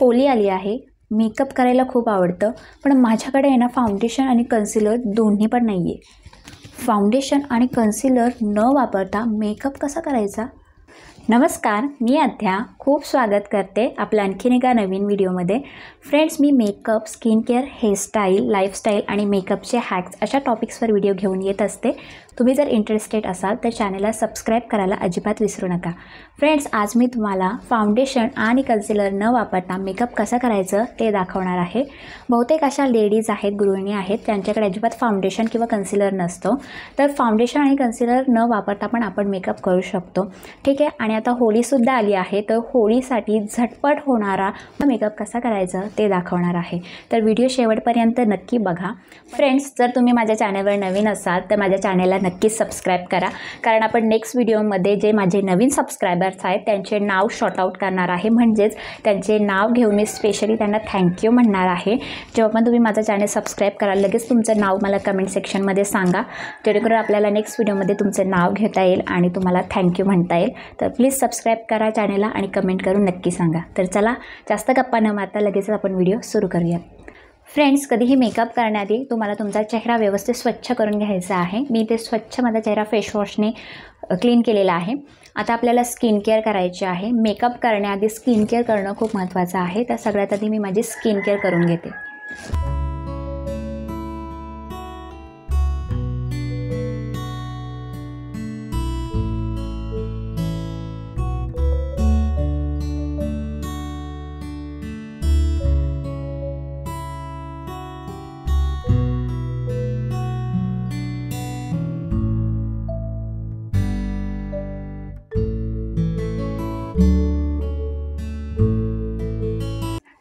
Holy आली आहे. Makeup करायला खूप आवडतं, पण माझ्याकडे आहे ना फाउंडेशन आणि कन्सिलर दोन्ही पण नाही आहे. फाउंडेशन आणि कन्सिलर न वापरता मेकअप कसा करायचा? नमस्कार, मी अध्या. खूप स्वागत करते आपल्या आणखीन एका नवीन व्हिडिओमध्ये. फ्रेंड्स, मी makeup, skin care, hairstyle, lifestyle आणि मेकअपचे हॅक्स अशा टॉपिक्सवर व्हिडिओ घेऊन येत असते. तुम्ही जर इंटरेस्टेड असाल तर चॅनलला सबस्क्राईब करायला अजिबात विसरू नका. फ्रेंड्स, आज मी तुम्हाला फाउंडेशन आणि कन्सिलर न वापरता मेकअप कसं करायचं ते दाखवणार आहे. बहुतेक अशा लेडीज आहेत, गृहिणी आहेत, त्यांच्याकडे अजिबात फाउंडेशन किंवा कन्सिलर नसतो. तर फाउंडेशन आणि कन्सिलर न वापरता पण आपण मेकअप करू शकतो. ठीक आहे. आणि आता होळीसुद्धा आली आहे, तर होळीसाठी झटपट होणारा मेकअप कसा करायचा ते दाखवणार आहे. तर व्हिडिओ शेवटपर्यंत नक्की बघा. फ्रेंड्स, जर तुम्ही माझ्या चॅनलवर नवीन असाल तर माझ्या चॅनलला नक्कीच सबस्क्राईब करा, कारण आपण नेक्स्ट व्हिडिओमध्ये जे माझे नवीन सबस्क्रायबर्स आहेत त्यांचे नाव शॉर्ट आउट करणार आहे. म्हणजेच त्यांचे नाव घेऊन मी स्पेशली त्यांना थँक्यू म्हणणार आहे. जेव्हा पण तुम्ही माझं चॅनल सबस्क्राईब कराल, लगेच तुमचं नाव मला कमेंट सेक्शनमध्ये सांगा, जेणेकरून आपल्याला नेक्स्ट व्हिडिओमध्ये तुमचं नाव घेता येईल आणि तुम्हाला थँक्यू म्हणता येईल. तर प्लीज सबस्क्राईब करा चॅनलला आणि कमेंट करून नक्की सांगा. तर चला, जास्त गप्पा न मारता लगेच आपण व्हिडिओ सुरू करूया. फ्रेंड्स, कधीही मेकअप करण्याआधी तुम्हाला तुमचा चेहरा व्यवस्थित स्वच्छ करून घ्यायचा आहे. मी ते स्वच्छ माझा चेहरा फेसवॉशने क्लीन केलेला आहे. आता आपल्याला स्किन केअर करायची आहे. मेकअप करण्याआधी स्किन केअर करणं खूप महत्त्वाचं आहे. तर सगळ्यात आधी मी माझी स्किन केअर करून घेते.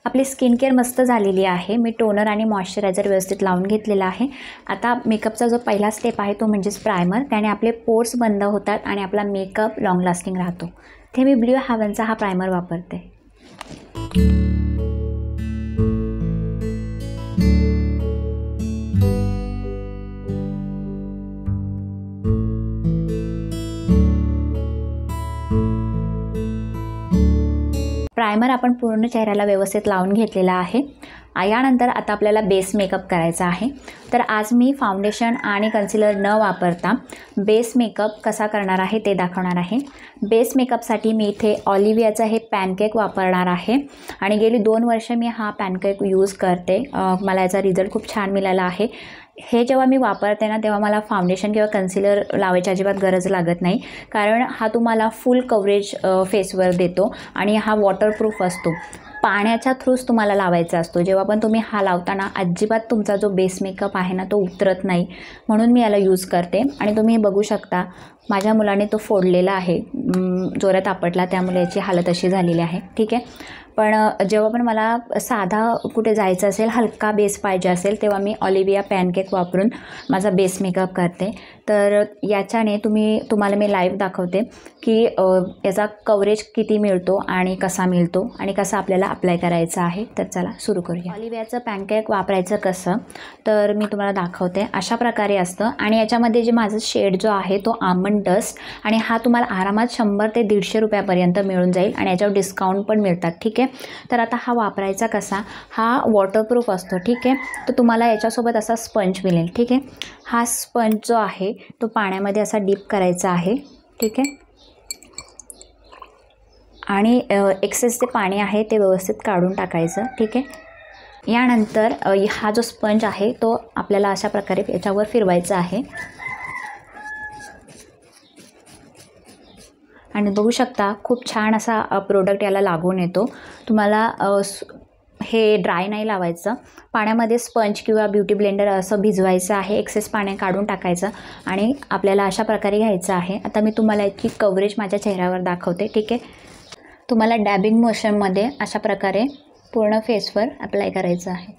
आपली स्किन केअर मस्त झालेली आहे. मी टोनर आणि मॉइश्चरायझर व्यवस्थित लावून घेतलेला आहे. आता मेकअपचा जो पहिला स्टेप आहे तो म्हणजेच प्रायमर. त्याने आपले पोर्स बंद होतात आणि आपला मेकअप लॉंग लास्टिंग राहतो. ते मी ब्लू हेव्हनचा हा प्रायमर वापरते. प्रायमर आपण पूर्ण चेहऱ्याला व्यवस्थित लावून घेतलेला आहे. यानंतर आता आपल्याला बेस मेकअप करायचा आहे. तर आज मी फाउंडेशन आणि कन्सिलर न वापरता बेस मेकअप कसा करणार आहे ते दाखवणार आहे. बेस मेकअपसाठी मी इथे ऑलिव्हियाचा हे पॅनकेक वापरणार आहे आणि गेली 2 वर्ष मी हा पॅनकेक यूज करते. मला याचा रिझल्ट खूप छान मिळाला आहे. हे जेव्हा मी वापरते ना, तेव्हा मला फाउंडेशन किंवा कन्सिलर लावायची अजिबात गरज लागत नाही, कारण हा तुम्हाला फुल कव्हरेज फेसवर देतो आणि हा वॉटरप्रूफ असतो. पाण्याच्या थ्रूच तुम्हाला लावायचा असतो. जेव्हा पण तुम्ही हा लावताना अजिबात तुमचा जो बेस मेकअप आहे ना तो उतरत नाही, म्हणून मी याला यूज करते. आणि तुम्ही बघू शकता माझ्या मुलाने तो फोडलेला आहे, जोरात आपटला, त्यामुळे याची हालत अशी झालेली आहे. ठीक आहे. पण जेव्हा पण मला साधा कुठे जायचं असेल, हलका बेस पाहिजे असेल, तेव्हा मी ऑलिव्हिया पॅनकेक वापरून माझा बेस मेकअप करते. तर याच्याने तुम्हाला मी लाईव्ह दाखवते की याचा कव्हरेज किती मिळतो आणि कसा मिळतो आणि कसा आपल्याला अप्लाय करायचा आहे. तर चला सुरू करूया. ऑलिव्हियाचं पॅनकेक वापरायचं कसं, तर मी तुम्हाला दाखवते. अशा प्रकारे असतं आणि याच्यामध्ये जे माझं शेड जो आहे तो आमंड डस्ट, आणि हा तुम्हाला आरामात 100 ते 150 रुपयापर्यंत मिळून जाईल आणि याच्यावर डिस्काउंट पण मिळतात. ठीक आहे. तर आता हा वापरायचा कसा, हा वॉटरप्रूफ असतो. ठीक आहे. तर तुम्हाला याच्यासोबत असा स्पंज मिळेल. ठीक आहे. हा स्पंज जो आहे तो पाण्यामध्ये असा डीप करायचा आहे. ठीक आहे. आणि एक्सेस जे पाणी आहे ते व्यवस्थित काढून टाकायचं. ठीक आहे. यानंतर हा जो स्पंज आहे तो आपल्याला अशा प्रकारे याच्यावर फिरवायचा आहे आणि बघू शकता खूप छान असा प्रोडक्ट याला लागून येतो. तुम्हाला हे ड्राय नाही लावायचं. पाण्यामध्ये स्पंज किंवा ब्युटी ब्लेंडर असं भिजवायचं आहे. एक्सेस पाणी काढून टाकायचं आणि आपल्याला अशा प्रकारे घ्यायचं आहे. आता मी तुम्हाला याची कव्हरेज माझ्या चेहऱ्यावर दाखवते. ठीक आहे. तुम्हाला डॅबिंग मोशनमध्ये अशा प्रकारे पूर्ण फेसवर अप्लाय करायचं आहे.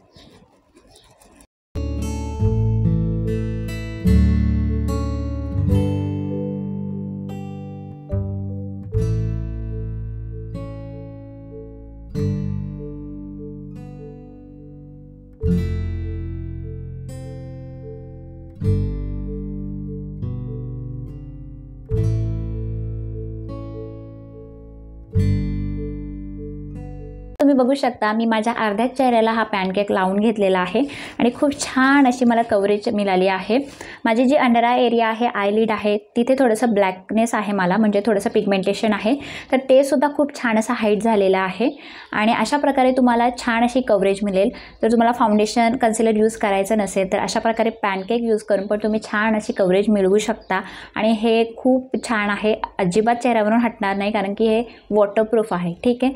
तुम्ही तुम्ही बघू शकता मी माझ्या अर्ध्या चेहऱ्याला हा पॅनकेक लावून घेतलेला आहे आणि खूप छान अशी मला कव्हरेज मिळाली आहे। माझी जी अंडर आय एरिया आहे, आयलिड आहे, तिथे थोडंसं ब्लॅकनेस आहे मला, म्हणजे थोडंसं पिगमेंटेशन आहे, तर ते सुद्धा खूप छान असं हाईट झालेलं आहे। आणि अशा प्रकारे तुम्हाला छान अशी कव्हरेज मिळेल। जर तुम्हाला फाउंडेशन कन्सिलर यूज करायचं नसेल तर अशा प्रकारे पॅनकेक यूज करून पण तुम्ही छान अशी कव्हरेज मिळवू शकता। आणि हे खूप छान आहे, अजिबात चेहऱ्यावरून हटणार नाही कारण की हे वॉटरप्रूफ आहे। ठीक आहे,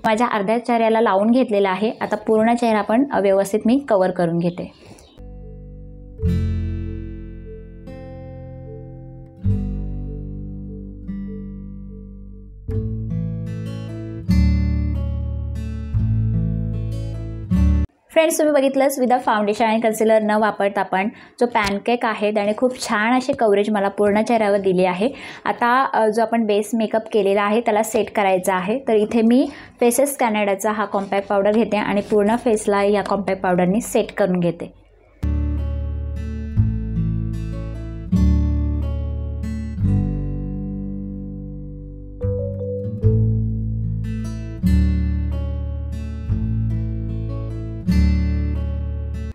माझ्या अर्ध्या चेहऱ्याला लावून घेतलेला आहे। आता पूर्ण चेहरा पण व्यवस्थित मी कव्हर करून घेते। फ्रेंड्स, तुम्ही बघितलंच विदाउट फाउंडेशन आणि कन्सिलर न वापरता आपण जो पॅनकेक आहे त्याने खूप छान अशी कव्हरेज मला पूर्ण चेहऱ्यावर दिली आहे। आता जो आपण बेस मेकअप केलेला आहे त्याला सेट करायचा आहे। तर इथे मी फेसेस कॅनडाचा हा कॉम्पॅक्ट पावडर घेते आणि पूर्ण फेसला या कॉम्पॅक्ट पावडरनी सेट करून घेते।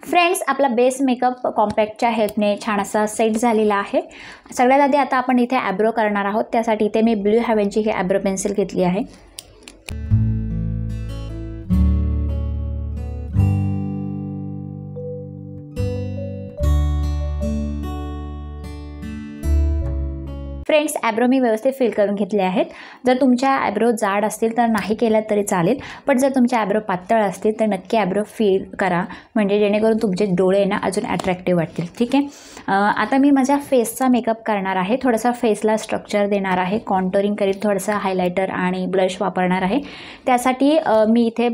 फ्रेंड्स, आपला बेस मेकअप कॉम्पॅक्टच्या हेल्पने छान असा सेट झालेला आहे। सगळ्यात आधी आता आपण इथे आयब्रो करणार आहोत, त्यासाठी इथे मी ब्लू हेवनची ही आयब्रो पेन्सिल घेतली आहे। फ्रेंड्स, आयब्रो मी व्यवस्थित फिल करून घेतले आहेत। जर तुमच्या आयब्रो जाड असतील तर नाही केला तरी चालेल, पण जर तुमचे आयब्रो पातळ असतील तर नक्की आयब्रो फिल करा, म्हणजे जेणेकरून तुमचे डोळे ना अजून अट्रॅक्टिव्ह वाटतील। ठीक आहे, आता मी माझ्या फेसचा मेकअप करणार आहे। थोडासा फेसला स्ट्रक्चर देणार आहे, कॉन्टोरिंग करीत थोडंसं हायलायटर आणि ब्लश वापरणार आहे। त्यासाठी मी इथे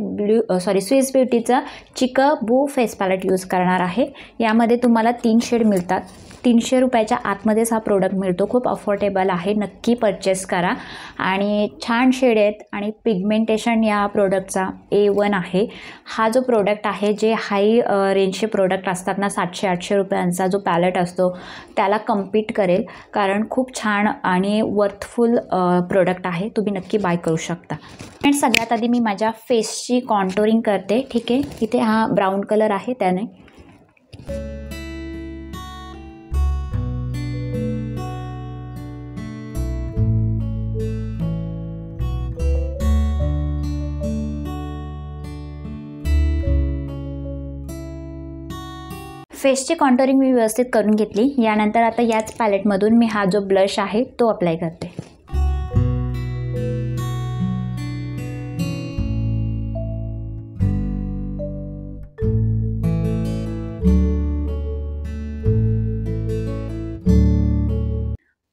स्विस ब्युटीचा चिकबू फेस पॅलेट यूज करणार आहे। यामध्ये तुम्हाला 3 शेड मिळतात। 300 रुपयाच्या आतमध्येच हा प्रोडक्ट मिळतो, खूप अफोर्डेबल आहे, नक्की परचेस करा। आणि छान शेड आहेत आणि पिगमेंटेशन या प्रोडक्टचा A1 आहे। हा जो प्रोडक्ट आहे, जे हाय रेंजचे प्रोडक्ट असतात ना, 700-800 रुपयांचा जो पॅलेट असतो त्याला कम्पीट करेल, कारण खूप छान आणि वर्थफुल प्रोडक्ट आहे, तुम्ही नक्की बाय करू शकता। आणि सगळ्यात आधी मी माझ्या फेसची कॉन्टोरिंग करते। ठीक आहे, इथे हा ब्राऊन कलर आहे त्याने फेसची कॉन्टोरिंग मी व्यवस्थित करून घेतली। यानंतर आता याच पॅलेटमधून मी हा जो ब्लश आहे तो अप्लाय करते।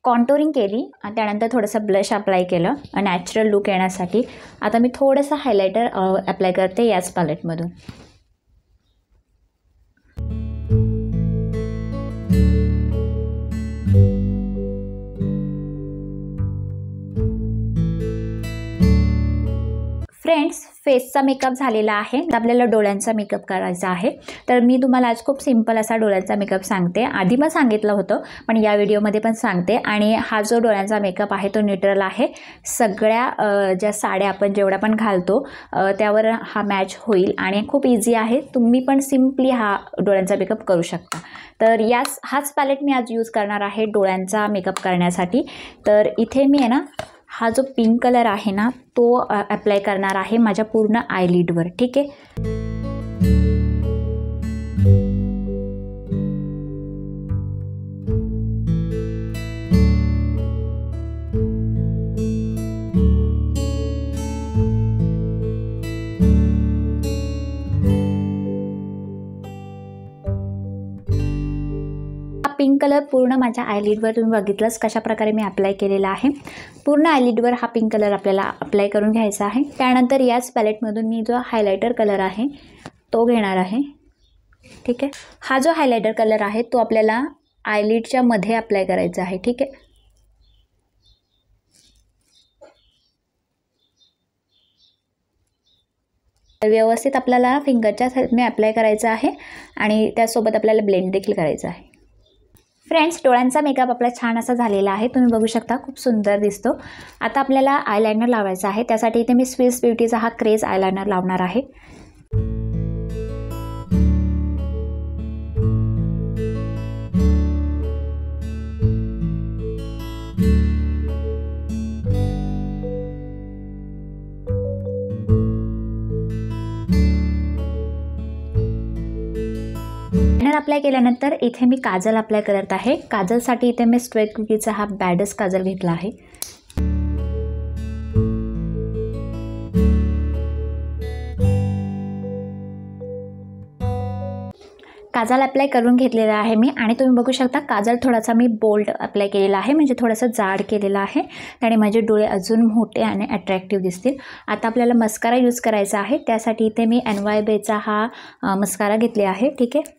कॉन्टोरिंग केली आणि त्यानंतर थोडंसं ब्लश अप्लाय केलं नॅचरल लुक येण्यासाठी। आता मी थोडंसं हायलायटर अप्लाय करते याच पॅलेटमधून। फ्रेंड्स, फेसचा मेकअप झालेला आहे, आपल्याला डोळ्यांचा मेकअप करायचा आहे। तर मी तुम्हाला आज खूप सिंपल असा डोळ्यांचा मेकअप सांगते। आधी पण सांगितलं होतं, पण या व्हिडिओमध्ये पण सांगते। आणि हा जो डोळ्यांचा मेकअप आहे तो न्यूट्रल आहे। सगळ्या ज्या साड्या आपण जेवढ्या पण घालतो त्यावर हा मॅच होईल आणि खूप इझी आहे, तुम्ही पण सिम्पली हा डोळ्यांचा मेकअप करू शकता। तर हाच पॅलेट मी आज यूज करणार आहे डोळ्यांचा मेकअप करण्यासाठी। तर इथे मी आहे ना, हा जो पिंक कलर आहे ना तो अप्लाय करणार आहे माझ्या पूर्ण आयलिडवर। ठीक आहे, पिंक कलर पूर्ण माझ्या आयलिडवर तुम्ही बघितलंच कशा प्रकारे मी अप्लाय केलेला आहे। पूर्ण आयलिडवर हा पिंक कलर आपल्याला अप्लाय करून घ्यायचा आहे। त्यानंतर याच पॅलेटमधून मी जो हायलायटर कलर आहे तो घेणार आहे। ठीक आहे, हा जो हायलायटर कलर आहे तो आपल्याला आयलिडच्या मध्ये अप्लाय करायचा आहे। ठीक आहे, व्यवस्थित आपल्याला फिंगरच्या हेल्पने अप्लाय करायचा आहे आणि त्यासोबत आपल्याला ब्लेंड देखील करायचा आहे। फ्रेंड्स, डोळ्यांचा मेकअप आपला छान असा झालेला आहे. तुम्ही बघू शकता खूप सुंदर दिसतो. आता आपल्याला आयलायनर लावायचा आहे. त्यासाठी इथे मी स्विस ब्युटीचा हा क्रेज आयलायनर लावणार आहे. आयलायनर अप्लाय केल्यानंतर इथे मी काजल अप्लाय करत आहे. काजलसाठी इथे मी स्ट्रेट ब्युटीचा हा बॅडस काजल घेतला आहे. काजल अप्लाय करून घेतलेला आहे मी आणि तुम्ही बघू शकता काजल थोडासा मी बोल्ड अप्लाय केलेला आहे, म्हणजे थोडंसं जाड केलेला आहे. त्याने माझे डोळे अजून मोठे आणि अट्रॅक्टिव्ह दिसतील. आता आपल्याला मस्कारा यूज करायचा आहे. त्यासाठी इथे मी NYBचा हा मस्कारा घेतले आहे. ठीक आहे.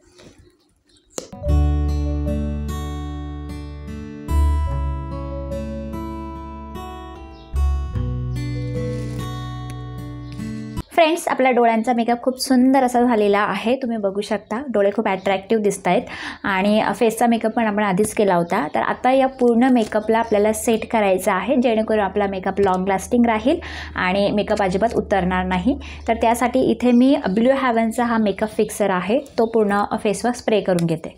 फ्रेंड्स, आपल्या डोळ्यांचा मेकअप खूप सुंदर असा झालेला आहे. तुम्ही बघू शकता डोळे खूप अट्रॅक्टिव्ह दिसत आहेत आणि फेसचा मेकअप पण आपण आधीच केला होता. तर आता या पूर्ण मेकअपला आपल्याला सेट करायचं आहे, जेणेकरून आपला मेकअप लॉंग लास्टिंग राहील आणि मेकअप अजिबात उतरणार नाही. तर त्यासाठी इथे मी ब्लू हेवनचा हा मेकअप फिक्सर आहे, तो पूर्ण फेसवर स्प्रे करून घेते.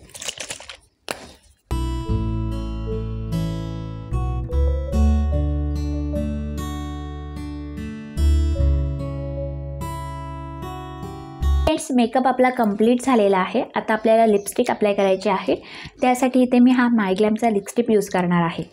फ्रेंड्स, मेकअप आपला कंप्लीट झालेला आहे. आता आपल्याला लिपस्टिक अप्लाय करायची आहे. त्यासाठी इथे मी हा मायग्लॅमचा लिपस्टिक यूज करणार आहे.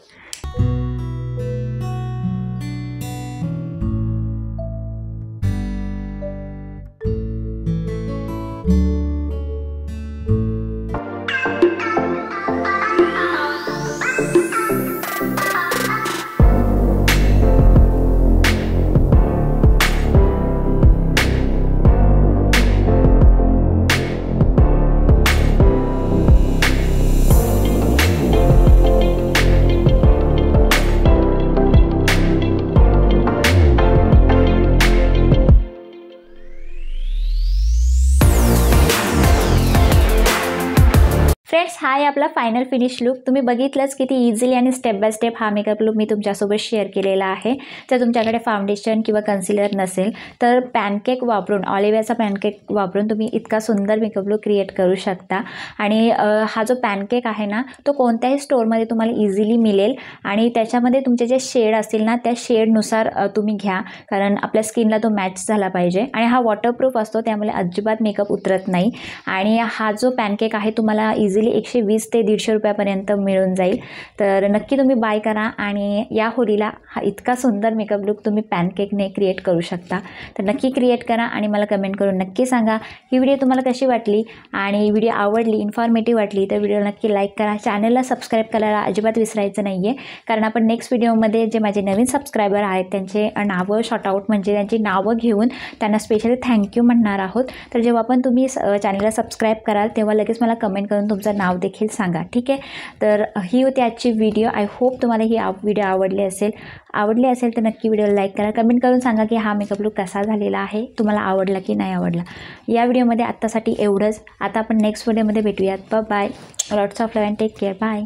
फ्रेंड्स, हा आहे आपला फायनल फिनिश लुक. तुम्ही बघितलंच किती इझिली आणि स्टेप बाय स्टेप हा मेकअप लुक मी तुमच्यासोबत शेअर केलेला आहे. जर तुमच्याकडे फाउंडेशन किंवा कन्सिलर नसेल तर पॅनकेक वापरून, ऑलिव्हियाचा पॅनकेक वापरून तुम्ही इतका सुंदर मेकअप लुक क्रिएट करू शकता. आणि हा जो पॅनकेक आहे ना, तो कोणत्याही स्टोअरमध्ये तुम्हाला इझिली मिळेल आणि त्याच्यामध्ये तुमचे जे शेड असतील ना, त्या शेडनुसार तुम्ही घ्या, कारण आपल्या स्किनला तो मॅच झाला पाहिजे. आणि हा वॉटरप्रूफ असतो, त्यामुळे अजिबात मेकअप उतरत नाही. आणि हा जो पॅनकेक आहे तुम्हाला इझिली 120 ते 150 रुपयापर्यंत मिळून जाईल. तर नक्की तुम्ही बाय करा आणि या होळीला हा इतका सुंदर मेकअप लुक तुम्ही पॅनकेकने क्रिएट करू शकता. तर नक्की क्रिएट करा आणि मला कमेंट करून नक्की सांगा ही व्हिडिओ तुम्हाला कशी वाटली. आणि व्हिडिओ आवडली, इन्फॉर्मेटिव्ह वाटली तर व्हिडिओला नक्की लाईक करा. चॅनलला सबस्क्राईब करायला अजिबात विसरायचं नाही आहे, कारण आपण नेक्स्ट व्हिडिओमध्ये जे माझे नवीन सबस्क्रायबर आहेत त्यांचे नावं शॉर्टआउट, म्हणजे त्यांची नावं घेऊन त्यांना स्पेशली थँक्यू म्हणणार आहोत. तर जेव्हा पण तुम्ही चॅनलला सबस्क्राईब कराल तेव्हा लगेच मला कमेंट करून तुमचं नाव देखील सांगा. ठीक आहे. तर ही होती आजची व्हिडिओ. आय होप तुम्हाला ही व्हिडिओ आवडली असेल तर नक्की व्हिडिओला लाईक करा. कमेंट करून सांगा की हा मेकअप लुक कसा झालेला आहे, तुम्हाला आवडला की नाही आवडला. या व्हिडिओमध्ये आत्तासाठी एवढंच. आता आपण नेक्स्ट व्हिडिओमध्ये भेटूयात. Bye. Lots of love and take care. Bye.